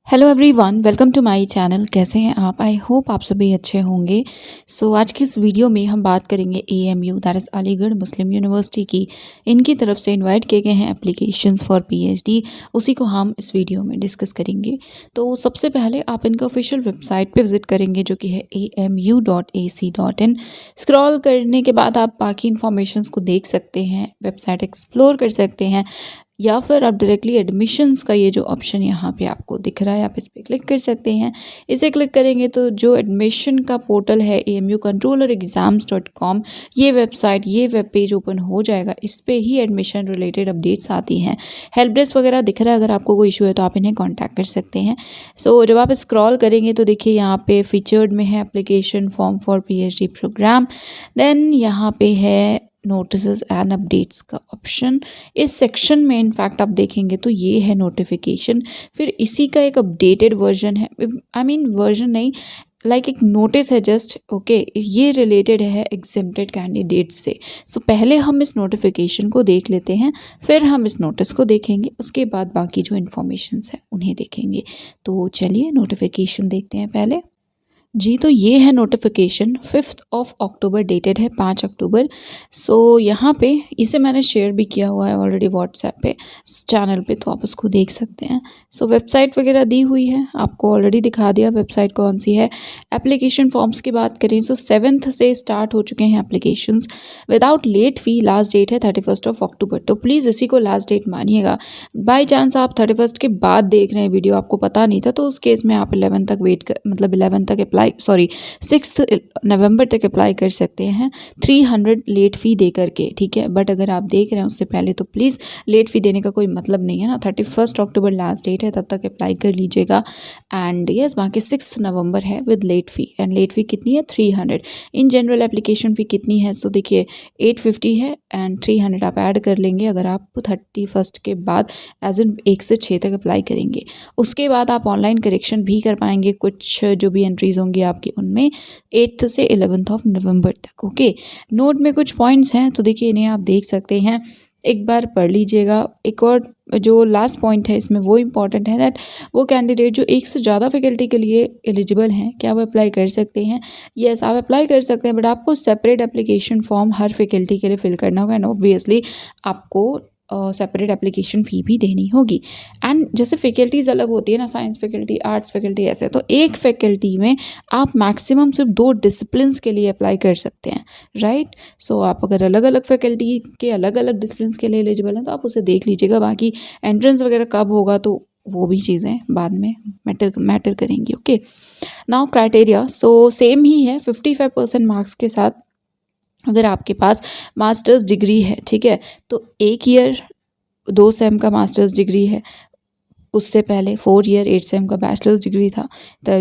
Hello everyone, welcome to my channel. कैसे हैं आप? आई होप आप सभी अच्छे होंगे। आज की इस वीडियो में हम बात करेंगे AMU that is Aligarh Muslim university की। इनकी तरफ से इनवाइट किए गए हैं एप्लीकेशंस फॉर PhD, उसी को हम इस वीडियो में डिस्कस करेंगे। तो सबसे पहले आप इनका ऑफिशियल वेबसाइट पे विजिट करेंगे जो कि है amu.ac.in। स्क्रॉल करने के बाद आप बाकी इन्फॉर्मेशंस को देख सकते हैं, वेबसाइट एक्सप्लोर कर सकते हैं, या फिर आप डायरेक्टली एडमिशन्स का ये जो ऑप्शन यहाँ पे आपको दिख रहा है आप इस पर क्लिक कर सकते हैं। इसे क्लिक करेंगे तो जो एडमिशन का पोर्टल है amucontrollerexams.com, ये वेबसाइट, ये वेब पेज ओपन हो जाएगा। इस पे ही एडमिशन रिलेटेड अपडेट्स आती हैं। हेल्प डेस्क वगैरह दिख रहा है, अगर आपको कोई इशू है तो आप इन्हें कॉन्टैक्ट कर सकते हैं। जब आप स्क्रॉल करेंगे तो देखिए यहाँ पे फीचर्ड में है एप्लीकेशन फॉर्म फॉर PhD प्रोग्राम। देन यहाँ पे है नोटिसेस एंड अपडेट्स का ऑप्शन। इस सेक्शन में इनफैक्ट आप देखेंगे तो ये है नोटिफिकेशन, फिर इसी का एक अपडेटेड वर्जन है, वर्जन नहीं, एक नोटिस है जस्ट, ओके। ये रिलेटेड है एग्जेम्प्टेड कैंडिडेट से। पहले हम इस नोटिफिकेशन को देख लेते हैं, फिर हम इस नोटिस को देखेंगे, उसके बाद बाकी जो इन्फॉर्मेशंस हैं उन्हें देखेंगे। तो चलिए नोटिफिकेशन देखते हैं पहले। जी, तो ये है नोटिफिकेशन 5 अक्टूबर, डेटेड है 5 अक्टूबर। यहाँ पे इसे मैंने शेयर भी किया हुआ है ऑलरेडी व्हाट्सएप पे, चैनल पे, तो आप उसको देख सकते हैं। वेबसाइट वगैरह दी हुई है, आपको ऑलरेडी दिखा दिया वेबसाइट कौन सी है। एप्लीकेशन फॉर्म्स की बात करें 7 से स्टार्ट हो चुके हैं एप्लीकेशंस विदाउट लेट फ़ी। लास्ट डेट है 31 अक्टूबर, तो प्लीज़ इसी को लास्ट डेट मानिएगा। बाई चांस आप 31 के बाद देख रहे हैं वीडियो, आपको पता नहीं था, तो उस केस में आप 11 तक 11 तक अप्लाई 6 नवंबर तक अप्लाई कर सकते हैं 300 लेट फ़ी दे करके, ठीक है। बट अगर आप देख रहे हैं उससे पहले तो प्लीज़ लेट फ़ी देने का कोई मतलब नहीं है ना। 31 अक्टूबर लास्ट डेट है, तब तक अप्लाई कर लीजिएगा। एंड यस, बाकी 6 नवंबर है with late fee. And late fee कितनी है? 300। इन जनरल एप्लीकेशन फ़ी कितनी है? देखिए 850 है एंड 300 आप ऐड कर लेंगे अगर आप 31 के बाद एज इन 1 से 6 तक अप्लाई करेंगे। उसके बाद आप ऑनलाइन करेक्शन भी कर पाएंगे, कुछ जो भी एंट्रीज होंगी आपकी उनमें 8 से 11 नवंबर तक, ओके। नोट में कुछ पॉइंट्स हैं, तो देखिए इन्हें आप देख सकते हैं, एक बार पढ़ लीजिएगा। एक और जो लास्ट पॉइंट है इसमें वो इम्पॉर्टेंट है दैट वो कैंडिडेट जो एक से ज़्यादा फैकल्टी के लिए एलिजिबल हैं, क्या वो अप्लाई कर सकते हैं? यस, आप अप्लाई कर सकते हैं, बट आपको सेपरेट एप्लीकेशन फॉर्म हर फैकल्टी के लिए फिल करना होगा एंड ऑब्वियसली आपको सेपरेट एप्लीकेशन फ़ी भी देनी होगी। एंड जैसे फैकल्टीज़ अलग होती है ना, साइंस फैकल्टी, आर्ट्स फैकल्टी, ऐसे, तो एक फैकल्टी में आप मैक्सिमम सिर्फ 2 डिसिप्लिन्स के लिए अप्लाई कर सकते हैं, राइट। आप अगर अलग अलग फैकल्टी के अलग अलग डिसिप्लिन्स के लिए एलिजिबल हैं तो आप उसे देख लीजिएगा। बाकी एंट्रेंस वगैरह कब होगा तो वो भी चीज़ें बाद में मैटर करेंगी, ओके। नाउ क्राइटेरिया सेम ही है, 55% मार्क्स के साथ अगर आपके पास मास्टर्स डिग्री है, ठीक है, तो 1 ईयर 2 सेम का मास्टर्स डिग्री है। उससे पहले 4 ईयर 8 सेम का बैचलर्स डिग्री था,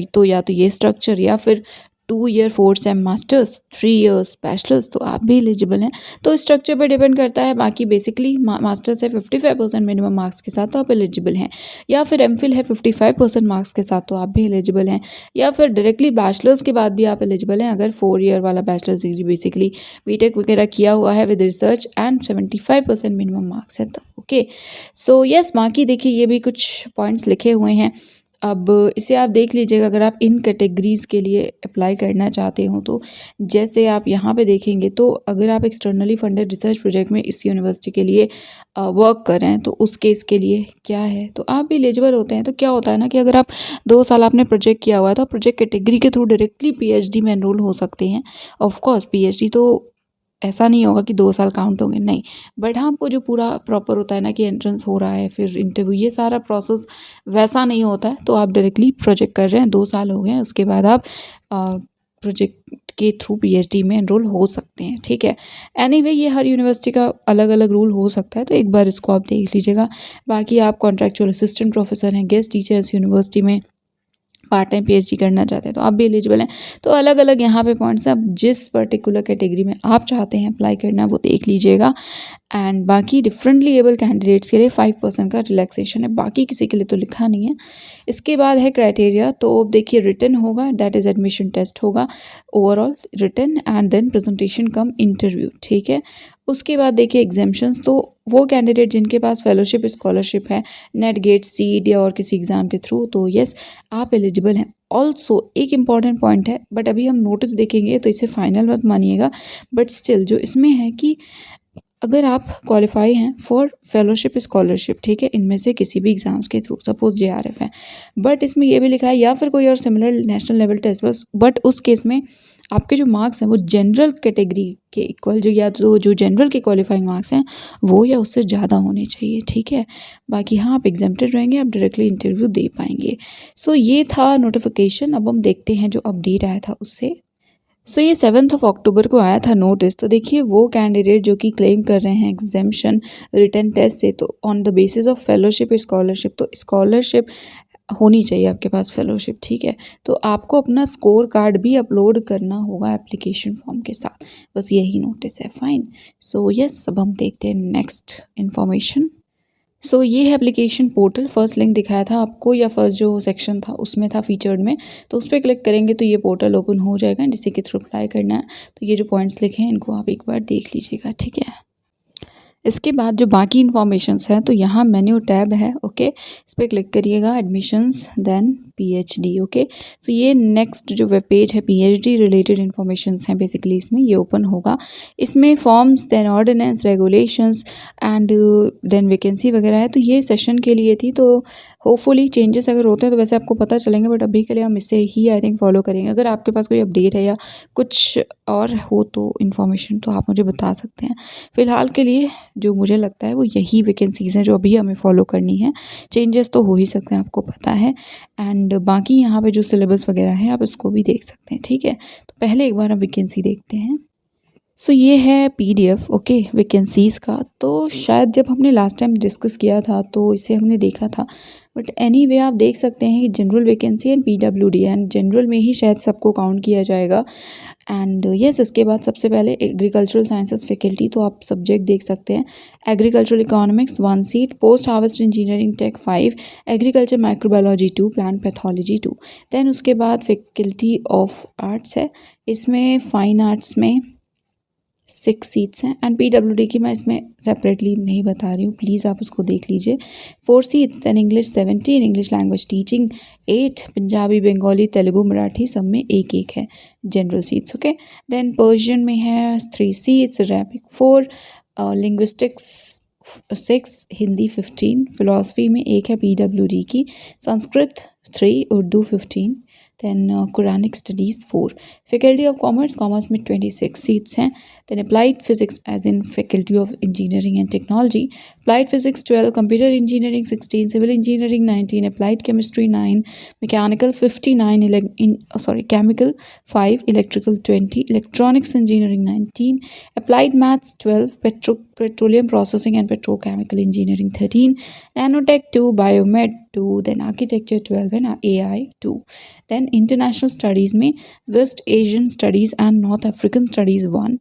तो या तो ये स्ट्रक्चर, या फिर 2 year 4 same masters, 3 years bachelors, तो आप भी एलिजिबल हैं। तो स्ट्रक्चर पे डिपेंड करता है। बाकी बेसिकली मास्टर्स है 55% मिनिमम मार्क्स के साथ तो आप एलिजिबल हैं, या फिर MPhil है 55% मार्क्स के साथ तो आप भी एलिजिबल हैं, या फिर डायरेक्टली बैचलर्स के बाद भी आप एलिजिबल हैं अगर 4 ईयर वाला बैचलर्स डिग्री बेसिकली BTech वगैरह किया हुआ है with research and 75% minimum marks है तब, ओके। यस, बाकी देखिए ये भी कुछ पॉइंट्स लिखे हुए हैं। अब इसे आप देख लीजिएगा अगर आप इन कैटेगरीज़ के लिए अप्लाई करना चाहते हो तो। जैसे आप यहाँ पे देखेंगे तो अगर आप एक्सटर्नली फंडेड रिसर्च प्रोजेक्ट में इस यूनिवर्सिटी के लिए वर्क कर रहे हैं तो उस केस के लिए क्या है, तो आप भी एलिजिबल होते हैं। तो क्या होता है ना कि अगर आप 2 साल आपने प्रोजेक्ट किया हुआ है तो आप प्रोजेक्ट कैटेगरी के थ्रू डायरेक्टली PhD में एनरोल हो सकते हैं। ऑफकोर्स PhD तो ऐसा नहीं होगा कि 2 साल काउंट होंगे, नहीं, बट हाँ आपको जो पूरा प्रॉपर होता है ना कि एंट्रेंस हो रहा है, फिर इंटरव्यू, ये सारा प्रोसेस वैसा नहीं होता है। तो आप डायरेक्टली प्रोजेक्ट कर रहे हैं, 2 साल हो गए हैं, उसके बाद आप प्रोजेक्ट के थ्रू PhD में एनरोल हो सकते हैं, ठीक है। एनीवे ये हर यूनिवर्सिटी का अलग अलग रूल हो सकता है, तो एक बार इसको आप देख लीजिएगा। बाकी आप कॉन्ट्रैक्चुअल असिस्टेंट प्रोफेसर हैं, गेस्ट टीचर्स यूनिवर्सिटी में पार्ट टाइम PhD करना चाहते हैं तो आप भी एलिजिबल हैं। तो अलग अलग यहाँ पे पॉइंट्स हैं, आप जिस पर्टिकुलर कैटेगरी में आप चाहते हैं अप्लाई करना वो देख लीजिएगा। एंड बाकी डिफरेंटली एबल कैंडिडेट्स के लिए 5% का रिलैक्सेशन है, बाकी किसी के लिए तो लिखा नहीं है। इसके बाद है क्राइटेरिया, तो देखिए रिटन होगा, दैट इज़ एडमिशन टेस्ट होगा, overall written and then presentation cum interview, ठीक है। उसके बाद देखिए एग्जाम्शंस, तो वो कैंडिडेट जिनके पास फेलोशिप स्कॉलरशिप है नेट, गेट, सीट या और किसी एग्ज़ाम के थ्रू, तो यस आप एलिजिबल हैं। ऑल्सो एक इम्पॉर्टेंट पॉइंट है, बट अभी हम नोटिस देखेंगे तो इसे फाइनल मत मानिएगा, बट स्टिल जो इसमें है कि अगर आप क्वालिफाई हैं फॉर फेलोशिप स्कॉलरशिप, ठीक है, इनमें से किसी भी एग्जाम्स के थ्रू, सपोज JRF है, बट इसमें ये भी लिखा है या फिर कोई और similar national level test, but उस केस में आपके जो मार्क्स हैं वो जनरल कैटेगरी के इक्वल, जो या तो जो जनरल के क्वालिफाइंग मार्क्स हैं वो या उससे ज़्यादा होने चाहिए, ठीक है। बाकी हाँ आप एग्जाम्प्टेड रहेंगे, आप डायरेक्टली इंटरव्यू दे पाएंगे। सो ये था नोटिफिकेशन। अब हम देखते हैं जो अपडेट आया था उससे। सो ये 7 अक्टूबर को आया था नोटिस। तो देखिए वो कैंडिडेट जो कि क्लेम कर रहे हैं एग्जेम्पशन रिटन टेस्ट से, तो on the basis of fellowship scholarship, तो स्कॉलरशिप होनी चाहिए आपके पास फेलोशिप, ठीक है। तो आपको अपना स्कोर कार्ड भी अपलोड करना होगा एप्लीकेशन फॉर्म के साथ, बस यही नोटिस है, फाइन। सो यस अब हम देखते हैं नेक्स्ट इन्फॉर्मेशन। सो ये है एप्लीकेशन पोर्टल। फर्स्ट लिंक दिखाया था आपको, या फर्स्ट जो सेक्शन था उसमें था फीचर्ड में, तो उस पर क्लिक करेंगे तो ये पोर्टल ओपन हो जाएगा, जिससे के थ्रू अप्लाई करना है। तो ये जो पॉइंट्स लिखे हैं इनको आप एक बार देख लीजिएगा, ठीक है। इसके बाद जो बाकी इन्फॉर्मेशंस हैं, तो यहाँ मेन्यू टैब है, ओके, इस पर क्लिक करिएगा, admissions, then PhD, okay. So ये नेक्स्ट जो वेब पेज है PhD रिलेटेड इन्फॉर्मेशंस हैं बेसिकली, इसमें ये ओपन होगा। इसमें forms, then ordinance, regulations and then vacancy वगैरह है। तो ये सेशन के लिए थी, तो होपफुली चेंजेस अगर होते हैं तो वैसे आपको पता चलेंगे, बट अभी के लिए हम इसे ही आई थिंक फॉलो करेंगे। अगर आपके पास कोई अपडेट है या कुछ और हो तो इन्फॉर्मेशन, तो आप मुझे बता सकते हैं। फ़िलहाल के लिए जो मुझे लगता है वो यही वैकेंसीज़ हैं जो अभी हमें फॉलो करनी है। चेंजेस तो हो ही सकते हैं, आपको पता है। एंड बाकी यहाँ पे जो सिलेबस वगैरह है आप इसको भी देख सकते हैं, ठीक है। तो पहले एक बार हम वैकेंसी देखते हैं। सो ये है PDF, ओके, वैकेंसीज़ का। तो शायद जब हमने लास्ट टाइम डिस्कस किया था तो इसे हमने देखा था, बट एनीवे आप देख सकते हैं कि general vacancy and PWD, and general में ही शायद सबको काउंट किया जाएगा। एंड यस इसके बाद सबसे पहले एग्रीकल्चरल साइंसेस फैकल्टी, तो आप सब्जेक्ट देख सकते हैं। Agricultural economics 1 seat, post harvest engineering tech 5, agriculture microbiology 2, plant pathology 2। Then उसके बाद फैकल्टी ऑफ आर्ट्स है, इसमें फाइन आर्ट्स में 6 सीट्स हैं, एंड PWD की मैं इसमें सेपरेटली नहीं बता रही हूँ, प्लीज़ आप उसको देख लीजिए। 4 seats, then English 17, English language teaching 8, Punjabi, Bengali, Telugu, Marathi सब में एक एक है general seats, okay. Then Persian में है 3 seats, Arabic 4, linguistics 6, Hindi 15, philosophy में एक है PWD की, Sanskrit 3, Urdu 15, then Quranic studies 4। Faculty of commerce, commerce में 26 सीट्स हैं। Then applied physics as in faculty of engineering and technology, applied physics 12, computer engineering 16, civil engineering 19, applied chemistry 9, mechanical 59, chemical 5, electrical 20, electronics engineering 19, applied maths 12, petroleum processing and petrochemical engineering 13, nanotech 2, biomed 2, then architecture 12 and AI 2। Then international studies में West Asian studies and North African studies 1,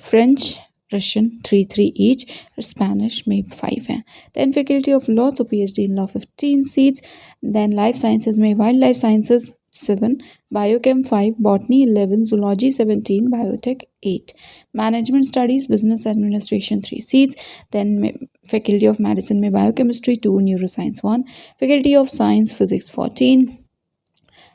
French, Russian 3 each, Spanish में 5 हैं। Then faculty of law, so PhD in law 15 seats. Then life sciences में wild life sciences 7, biochem 5, botany 11, zoology 17, biotech 8, management studies, business administration 3 seats. Then faculty of medicine में biochemistry 2, neuroscience 1, faculty of science physics 14,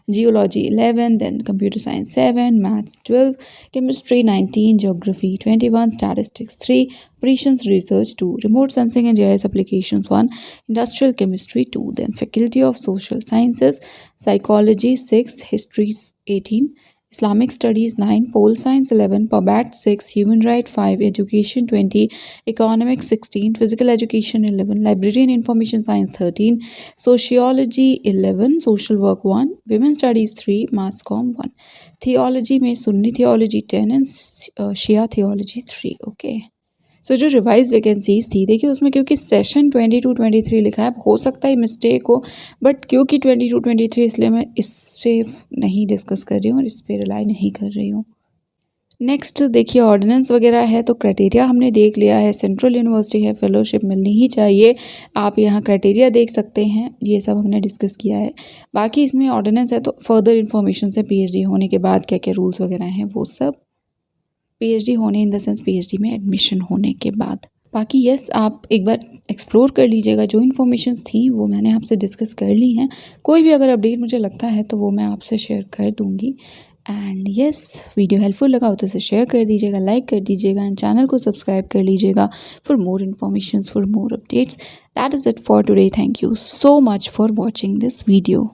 geology 11, then computer science 7, maths 12, chemistry 19, geography 21, statistics 3, operations research 2, remote sensing and GIS applications 1, industrial chemistry 2, then faculty of social sciences, psychology 6, history 18, Islamic studies 9, pol science 11, पबैट 6, human right 5, education 20, economics 16, physical education 11, library and information science 13, sociology 11, social work 1, women studies 3, mass com 1, theology में Sunni theology 10 and Shia theology 3, okay. So जो revise vacancies थी, देखिए उसमें क्योंकि session 22-23 लिखा है, हो सकता है मिस्टेक हो, बट क्योंकि 22-23 इसलिए मैं इससे नहीं डिस्कस कर रही हूँ और इस पर रिलाई नहीं कर रही हूँ। नेक्स्ट देखिए ऑर्डिनेंस वगैरह है, तो क्राइटेरिया हमने देख लिया है, सेंट्रल यूनिवर्सिटी है, फेलोशिप मिलनी ही चाहिए, आप यहाँ क्राइटेरिया देख सकते हैं, ये सब हमने डिस्कस किया है। बाकी इसमें ऑर्डिनेंस है तो फर्दर इन्फॉर्मेशन से PhD होने के बाद क्या क्या रूल्स वगैरह हैं वो सब। पीएचडी होने इन द सेंस पीएचडी में एडमिशन होने के बाद। बाकी यस, आप एक बार एक्सप्लोर कर लीजिएगा। जो इन्फॉर्मेशंस थी वो मैंने आपसे डिस्कस कर ली हैं। कोई भी अगर अपडेट मुझे लगता है तो वो मैं आपसे शेयर कर दूँगी। एंड यस, वीडियो हेल्पफुल लगा हो तो इसे शेयर कर दीजिएगा, लाइक कर दीजिएगा एंड चैनल को सब्सक्राइब कर लीजिएगा for more information, for more updates. That is it for today. Thank you so much for watching this video.